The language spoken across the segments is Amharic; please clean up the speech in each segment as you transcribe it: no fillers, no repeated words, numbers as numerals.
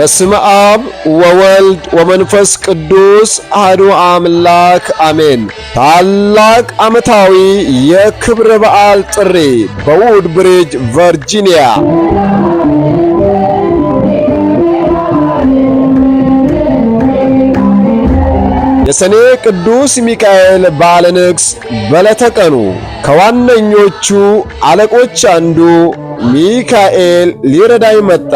በስመ አብ ወወልድ ወመንፈስ ቅዱስ አሐዱ አምላክ አሜን። ታላቅ ዓመታዊ የክብረ በዓል ጥሪ በውድብሪጅ ቨርጂኒያ። የሰኔ ቅዱስ ሚካኤል በዓለ ንግሥ በዕለተ ቀኑ ከዋነኞቹ አለቆች አንዱ ሚካኤል ሊረዳኝ መጣ።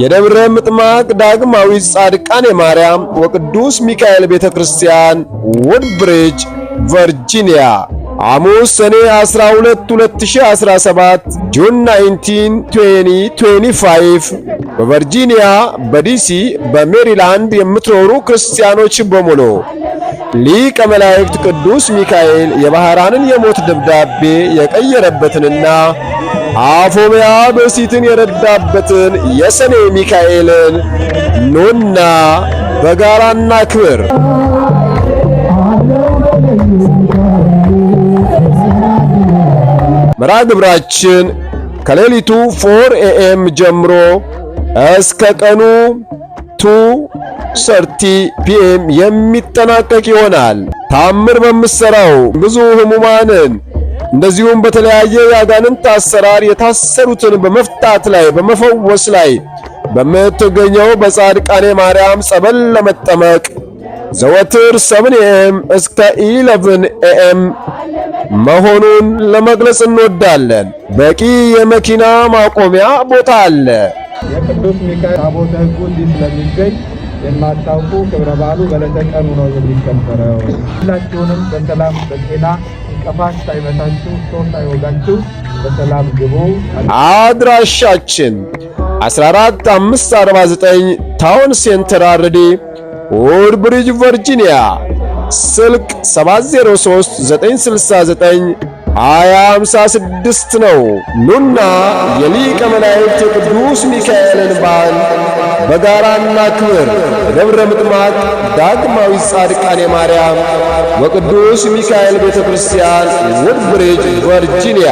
የደብረ ምጥማቅ ዳግማዊት ጻድቃኔ ማርያም ወቅዱስ ሚካኤል ቤተ ክርስቲያን ውድብሪጅ ቨርጂኒያ ሐሙስ ሰኔ 12 2017 ጁን 19 2025 በቨርጂኒያ፣ በዲሲ፣ በሜሪላንድ የምትኖሩ ክርስቲያኖች በሙሉ ሊቀ መላእክት ቅዱስ ሚካኤል የባሕራንን የሞት ደብዳቤ የቀየረበትንና አፎምያ በሲትን የረዳበትን የሰኔ ሚካኤልን ኑና በጋራና ክብር። መርሃ ግብራችን ከሌሊቱ 4 AM ጀምሮ እስከ ቀኑ 2:30 PM የሚጠናቀቅ ይሆናል። ታምር በምትሠራው ብዙ ሕሙማንን እንደዚሁም በተለያየ የአጋንንት አሰራር የታሰሩትን በመፍታት ላይ በመፈወስ ላይ በምትገኘው በጻድቃኔ ማርያም ጸበል ለመጠመቅ ዘወትር 7 AM እስከ 11 AM መሆኑን ለመግለጽ እንወዳለን። በቂ የመኪና ማቆሚያ ቦታ አለ። የቅዱስ ሚካኤል ታቦተ ሕጉ እንዲህ ስለሚገኝ የማታውቁ ክብረ በዓሉ በዕለተ ቀኑ ነው የሚከበረው። ሁላችሁንም በሰላም በጤና እንቅፋት ሳይመታችሁ ሾህ ሳይወጋችሁ በሰላም ግቡ። አድራሻችን 14549 ታውን ሴንተር አርዲ ውድብሪጅ ቨርጂኒያ። ስልክ 703 969 2056 ነው። ኑና የሊቀ መላእክት የቅዱስ ሚካኤልን በዓል በጋራና ክብር። ደብረ ምጥማቅ ዳግማዊት ጻድቃኔ ማርያም ወቅዱስ ሚካኤል ቤተ ክርስቲያን ውድብሪጅ ቨርጂኒያ።